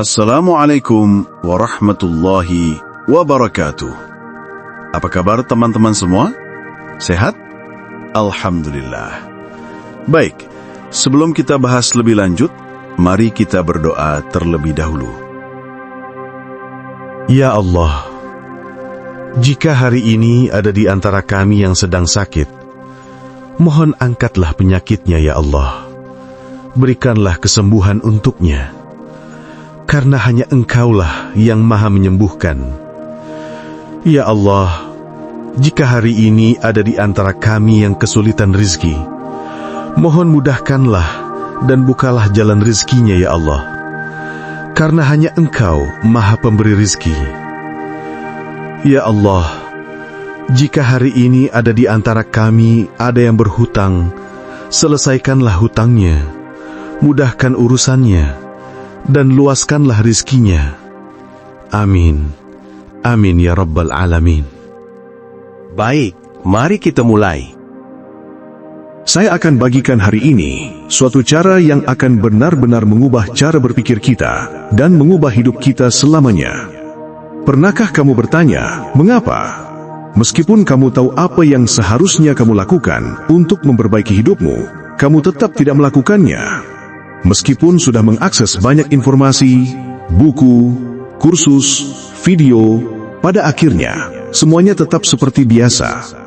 Assalamualaikum warahmatullahi wabarakatuh. Apa kabar teman-teman semua? Sehat? Alhamdulillah. Baik, sebelum kita bahas lebih lanjut, mari kita berdoa terlebih dahulu. Ya Allah, jika hari ini ada di antara kami yang sedang sakit, mohon angkatlah penyakitnya ya Allah. Berikanlah kesembuhan untuknya. Karena hanya Engkaulah yang Maha menyembuhkan. Ya Allah, jika hari ini ada di antara kami yang kesulitan rizki, mohon mudahkanlah dan bukalah jalan rizkinya ya Allah. Karena hanya Engkau Maha pemberi rizki. Ya Allah, jika hari ini ada di antara kami ada yang berhutang, selesaikanlah hutangnya, mudahkan urusannya, dan luaskanlah rizkinya. Amin. Amin ya Rabbal Alamin. Baik, mari kita mulai. Saya akan bagikan hari ini suatu cara yang akan benar-benar mengubah cara berpikir kita dan mengubah hidup kita selamanya. Pernahkah kamu bertanya, mengapa? Meskipun kamu tahu apa yang seharusnya kamu lakukan untuk memperbaiki hidupmu, kamu tetap tidak melakukannya. Meskipun sudah mengakses banyak informasi, buku, kursus, video, pada akhirnya semuanya tetap seperti biasa.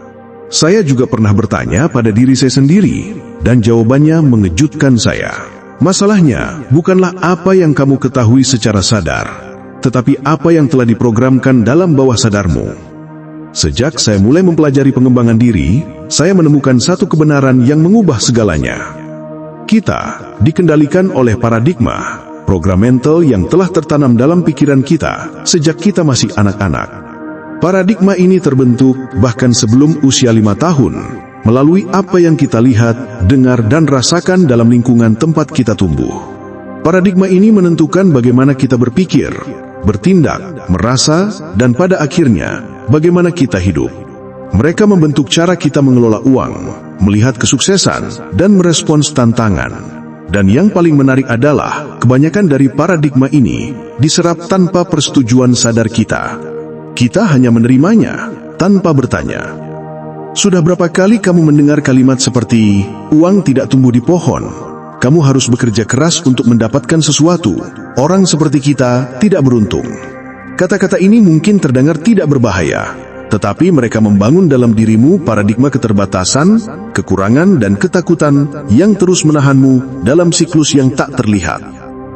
Saya juga pernah bertanya pada diri saya sendiri, dan jawabannya mengejutkan saya. Masalahnya bukanlah apa yang kamu ketahui secara sadar, tetapi apa yang telah diprogramkan dalam bawah sadarmu. Sejak saya mulai mempelajari pengembangan diri, saya menemukan satu kebenaran yang mengubah segalanya. Kita dikendalikan oleh paradigma, program mental yang telah tertanam dalam pikiran kita sejak kita masih anak-anak. Paradigma ini terbentuk bahkan sebelum usia 5 tahun, melalui apa yang kita lihat, dengar, dan rasakan dalam lingkungan tempat kita tumbuh. Paradigma ini menentukan bagaimana kita berpikir, bertindak, merasa, dan pada akhirnya, bagaimana kita hidup. Mereka membentuk cara kita mengelola uang, melihat kesuksesan, dan merespons tantangan. Dan yang paling menarik adalah, kebanyakan dari paradigma ini diserap tanpa persetujuan sadar kita. Kita hanya menerimanya, tanpa bertanya. Sudah berapa kali kamu mendengar kalimat seperti, uang tidak tumbuh di pohon, kamu harus bekerja keras untuk mendapatkan sesuatu, orang seperti kita tidak beruntung. Kata-kata ini mungkin terdengar tidak berbahaya, tetapi mereka membangun dalam dirimu paradigma keterbatasan, kekurangan, dan ketakutan yang terus menahanmu dalam siklus yang tak terlihat.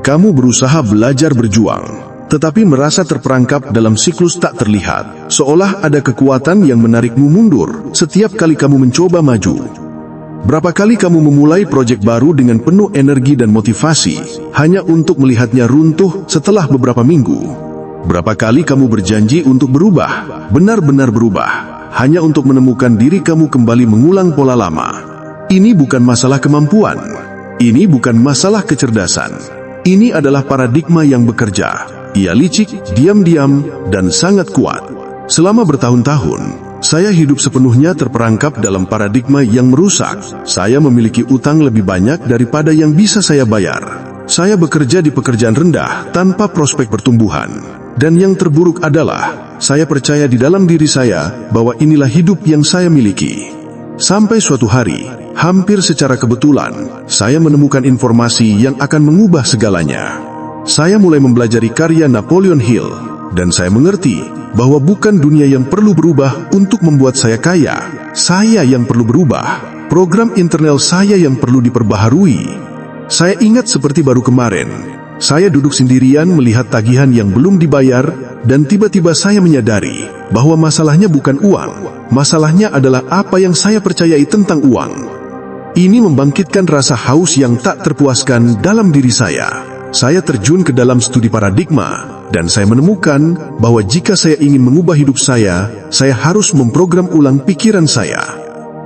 Kamu berusaha belajar berjuang, tetapi merasa terperangkap dalam siklus tak terlihat, seolah ada kekuatan yang menarikmu mundur setiap kali kamu mencoba maju. Berapa kali kamu memulai proyek baru dengan penuh energi dan motivasi, hanya untuk melihatnya runtuh setelah beberapa minggu? Berapa kali kamu berjanji untuk berubah, benar-benar berubah, hanya untuk menemukan diri kamu kembali mengulang pola lama? Ini bukan masalah kemampuan, ini bukan masalah kecerdasan. Ini adalah paradigma yang bekerja. Ia licik, diam-diam, dan sangat kuat. Selama bertahun-tahun, saya hidup sepenuhnya terperangkap dalam paradigma yang merusak. Saya memiliki utang lebih banyak daripada yang bisa saya bayar. Saya bekerja di pekerjaan rendah tanpa prospek pertumbuhan. Dan yang terburuk adalah, saya percaya di dalam diri saya bahwa inilah hidup yang saya miliki. Sampai suatu hari, hampir secara kebetulan, saya menemukan informasi yang akan mengubah segalanya. Saya mulai mempelajari karya Napoleon Hill, dan saya mengerti bahwa bukan dunia yang perlu berubah untuk membuat saya kaya. Saya yang perlu berubah, program internal saya yang perlu diperbaharui. Saya ingat seperti baru kemarin, saya duduk sendirian melihat tagihan yang belum dibayar, dan tiba-tiba saya menyadari bahwa masalahnya bukan uang, masalahnya adalah apa yang saya percayai tentang uang. Ini membangkitkan rasa haus yang tak terpuaskan dalam diri saya. Saya terjun ke dalam studi paradigma, dan saya menemukan bahwa jika saya ingin mengubah hidup saya harus memprogram ulang pikiran saya.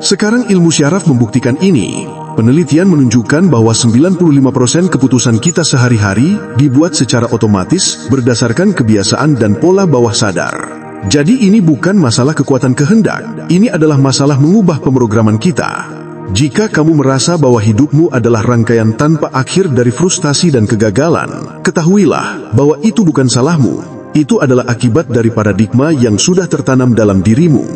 Sekarang ilmu syaraf membuktikan ini. Penelitian menunjukkan bahwa 95% keputusan kita sehari-hari dibuat secara otomatis berdasarkan kebiasaan dan pola bawah sadar. Jadi ini bukan masalah kekuatan kehendak, ini adalah masalah mengubah pemrograman kita. Jika kamu merasa bahwa hidupmu adalah rangkaian tanpa akhir dari frustasi dan kegagalan, ketahuilah bahwa itu bukan salahmu. Itu adalah akibat dari paradigma yang sudah tertanam dalam dirimu.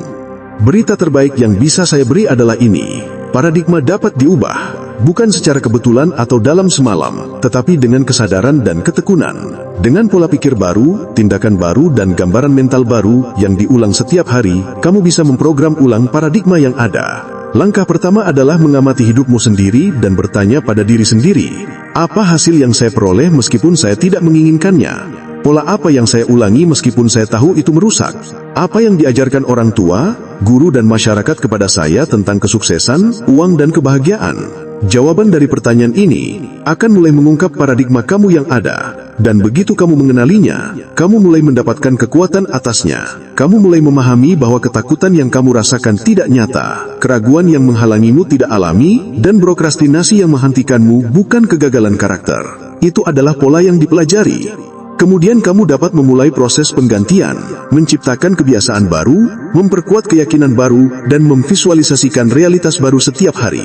Berita terbaik yang bisa saya beri adalah ini: paradigma dapat diubah, bukan secara kebetulan atau dalam semalam, tetapi dengan kesadaran dan ketekunan. Dengan pola pikir baru, tindakan baru, dan gambaran mental baru yang diulang setiap hari, kamu bisa memprogram ulang paradigma yang ada. Langkah pertama adalah mengamati hidupmu sendiri dan bertanya pada diri sendiri, apa hasil yang saya peroleh meskipun saya tidak menginginkannya? Pola apa yang saya ulangi meskipun saya tahu itu merusak? Apa yang diajarkan orang tua, guru dan masyarakat kepada saya tentang kesuksesan, uang dan kebahagiaan? Jawaban dari pertanyaan ini akan mulai mengungkap paradigma kamu yang ada. Dan begitu kamu mengenalinya, kamu mulai mendapatkan kekuatan atasnya. Kamu mulai memahami bahwa ketakutan yang kamu rasakan tidak nyata, keraguan yang menghalangimu tidak alami, dan prokrastinasi yang menghentikanmu bukan kegagalan karakter. Itu adalah pola yang dipelajari. Kemudian kamu dapat memulai proses penggantian, menciptakan kebiasaan baru, memperkuat keyakinan baru, dan memvisualisasikan realitas baru setiap hari.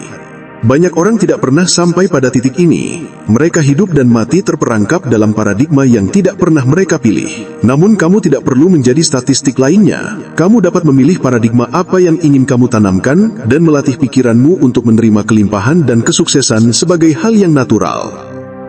Banyak orang tidak pernah sampai pada titik ini. Mereka hidup dan mati terperangkap dalam paradigma yang tidak pernah mereka pilih. Namun kamu tidak perlu menjadi statistik lainnya. Kamu dapat memilih paradigma apa yang ingin kamu tanamkan dan melatih pikiranmu untuk menerima kelimpahan dan kesuksesan sebagai hal yang natural.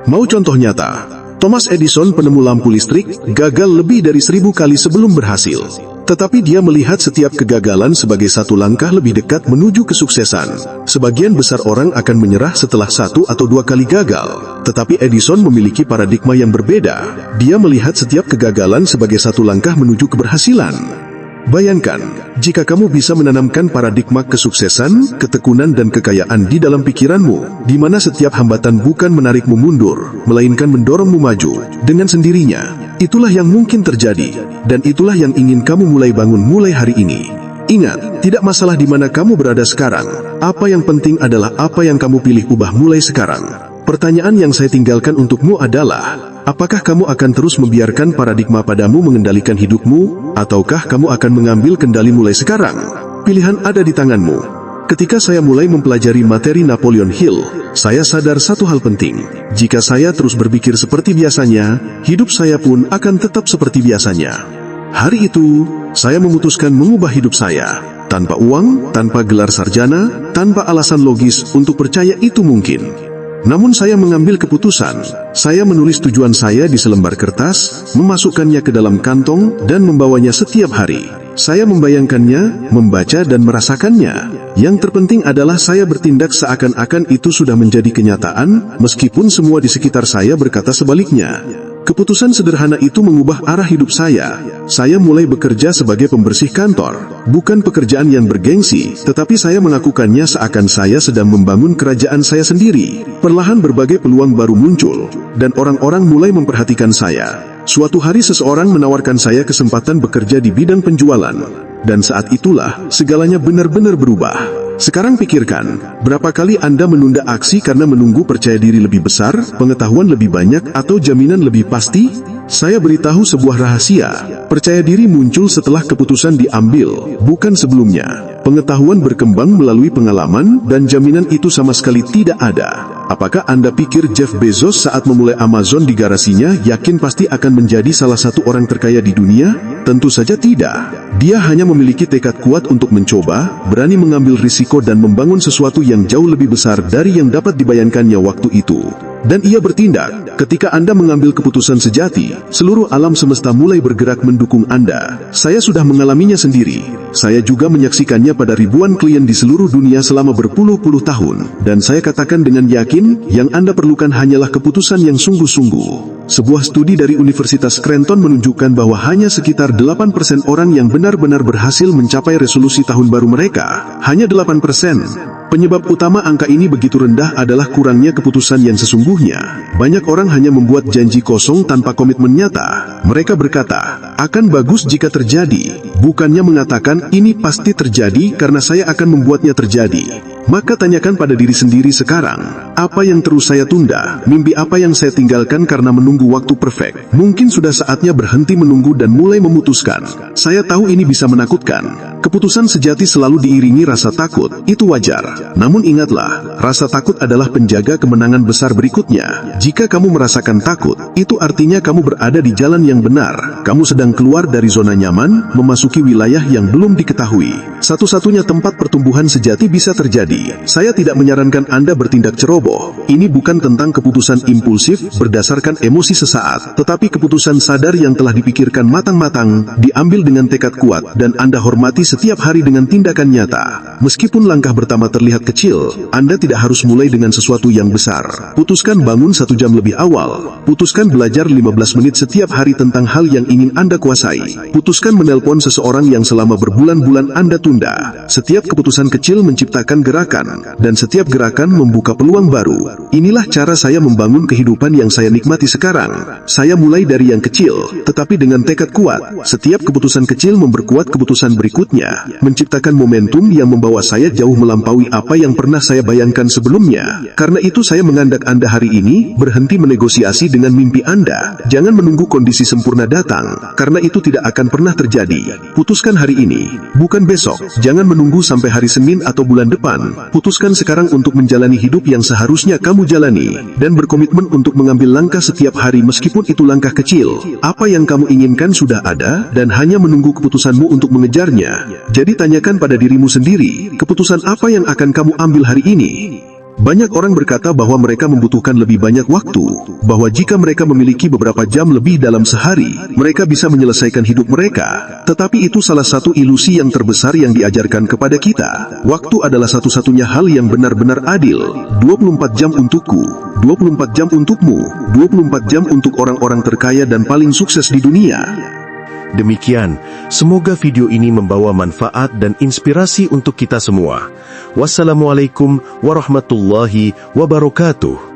Mau contoh nyata? Thomas Edison, penemu lampu listrik, gagal lebih dari 1000 kali sebelum berhasil. Tetapi dia melihat setiap kegagalan sebagai satu langkah lebih dekat menuju kesuksesan. Sebagian besar orang akan menyerah setelah 1 atau 2 kali gagal. Tetapi Edison memiliki paradigma yang berbeda. Dia melihat setiap kegagalan sebagai satu langkah menuju keberhasilan. Bayangkan, jika kamu bisa menanamkan paradigma kesuksesan, ketekunan dan kekayaan di dalam pikiranmu, di mana setiap hambatan bukan menarikmu mundur, melainkan mendorongmu maju, dengan sendirinya, itulah yang mungkin terjadi, dan itulah yang ingin kamu mulai bangun mulai hari ini. Ingat, tidak masalah di mana kamu berada sekarang, apa yang penting adalah apa yang kamu pilih ubah mulai sekarang. Pertanyaan yang saya tinggalkan untukmu adalah, apakah kamu akan terus membiarkan paradigma padamu mengendalikan hidupmu, ataukah kamu akan mengambil kendali mulai sekarang? Pilihan ada di tanganmu. Ketika saya mulai mempelajari materi Napoleon Hill, saya sadar satu hal penting. Jika saya terus berpikir seperti biasanya, hidup saya pun akan tetap seperti biasanya. Hari itu, saya memutuskan mengubah hidup saya. Tanpa uang, tanpa gelar sarjana, tanpa alasan logis untuk percaya itu mungkin. Namun saya mengambil keputusan. Saya menulis tujuan saya di selembar kertas, memasukkannya ke dalam kantong, dan membawanya setiap hari. Saya membayangkannya, membaca dan merasakannya. Yang terpenting adalah saya bertindak seakan-akan itu sudah menjadi kenyataan, meskipun semua di sekitar saya berkata sebaliknya. Keputusan sederhana itu mengubah arah hidup saya. Saya mulai bekerja sebagai pembersih kantor. Bukan pekerjaan yang bergengsi, tetapi saya melakukannya seakan saya sedang membangun kerajaan saya sendiri. Perlahan berbagai peluang baru muncul, dan orang-orang mulai memperhatikan saya. Suatu hari seseorang menawarkan saya kesempatan bekerja di bidang penjualan. Dan saat itulah, segalanya benar-benar berubah. Sekarang pikirkan, berapa kali Anda menunda aksi karena menunggu percaya diri lebih besar, pengetahuan lebih banyak, atau jaminan lebih pasti? Saya beritahu sebuah rahasia. Percaya diri muncul setelah keputusan diambil, bukan sebelumnya. Pengetahuan berkembang melalui pengalaman, dan jaminan itu sama sekali tidak ada. Apakah Anda pikir Jeff Bezos saat memulai Amazon di garasinya yakin pasti akan menjadi salah satu orang terkaya di dunia? Tentu saja tidak. Dia hanya memiliki tekad kuat untuk mencoba, berani mengambil risiko dan membangun sesuatu yang jauh lebih besar dari yang dapat dibayangkannya waktu itu. Dan ia bertindak. Ketika Anda mengambil keputusan sejati, seluruh alam semesta mulai bergerak mendukung Anda. Saya sudah mengalaminya sendiri. Saya juga menyaksikannya pada ribuan klien di seluruh dunia selama berpuluh-puluh tahun. Dan saya katakan dengan yakin, yang Anda perlukan hanyalah keputusan yang sungguh-sungguh. Sebuah studi dari Universitas Scranton menunjukkan bahwa hanya sekitar 8% orang yang benar-benar berhasil mencapai resolusi tahun baru mereka. Hanya 8%. Penyebab utama angka ini begitu rendah adalah kurangnya keputusan yang sesungguhnya. Banyak orang hanya membuat janji kosong tanpa komitmen nyata. Mereka berkata, akan bagus jika terjadi. Bukannya mengatakan, ini pasti terjadi karena saya akan membuatnya terjadi. Maka tanyakan pada diri sendiri sekarang, apa yang terus saya tunda, mimpi apa yang saya tinggalkan karena menunggu waktu perfect. Mungkin sudah saatnya berhenti menunggu dan mulai memutuskan. Saya tahu ini bisa menakutkan. Keputusan sejati selalu diiringi rasa takut, itu wajar. Namun ingatlah, rasa takut adalah penjaga kemenangan besar berikutnya. Jika kamu merasakan takut, itu artinya kamu berada di jalan yang benar. Kamu sedang keluar dari zona nyaman, memasuki wilayah yang belum diketahui. Satu-satunya tempat pertumbuhan sejati bisa terjadi. Saya tidak menyarankan Anda bertindak ceroboh. Ini bukan tentang keputusan impulsif berdasarkan emosi sesaat, tetapi keputusan sadar yang telah dipikirkan matang-matang, diambil dengan tekad kuat, dan Anda hormati setiap hari dengan tindakan nyata. Meskipun langkah pertama terlihat kecil, Anda tidak harus mulai dengan sesuatu yang besar. Putuskan bangun 1 jam lebih awal. Putuskan belajar 15 menit setiap hari tentang hal yang ingin Anda kuasai. Putuskan menelpon seseorang yang selama berbulan-bulan Anda tunda. Setiap keputusan kecil menciptakan gerakan, dan setiap gerakan membuka peluang baru. Inilah cara saya membangun kehidupan yang saya nikmati sekarang. Saya mulai dari yang kecil, tetapi dengan tekad kuat. Setiap keputusan kecil memperkuat keputusan berikutnya, menciptakan momentum yang membawa saya jauh melampaui apa yang pernah saya bayangkan sebelumnya. Karena itu saya mengajak Anda hari ini, berhenti menegosiasi dengan mimpi Anda. Jangan menunggu kondisi sempurna datang, karena itu tidak akan pernah terjadi. Putuskan hari ini, bukan besok. Jangan menunggu sampai hari Senin atau bulan depan. Putuskan sekarang untuk menjalani hidup yang seharusnya kamu jalani, dan berkomitmen untuk mengambil langkah setiap hari meskipun itu langkah kecil. Apa yang kamu inginkan sudah ada, dan hanya menunggu keputusanmu untuk mengejarnya. Jadi tanyakan pada dirimu sendiri, keputusan apa yang akan kamu ambil hari ini? Banyak orang berkata bahwa mereka membutuhkan lebih banyak waktu, bahwa jika mereka memiliki beberapa jam lebih dalam sehari, mereka bisa menyelesaikan hidup mereka. Tetapi itu salah satu ilusi yang terbesar yang diajarkan kepada kita. Waktu adalah satu-satunya hal yang benar-benar adil. 24 jam untukku, 24 jam untukmu, 24 jam untuk orang-orang terkaya dan paling sukses di dunia. Demikian, semoga video ini membawa manfaat dan inspirasi untuk kita semua. Wassalamualaikum warahmatullahi wabarakatuh.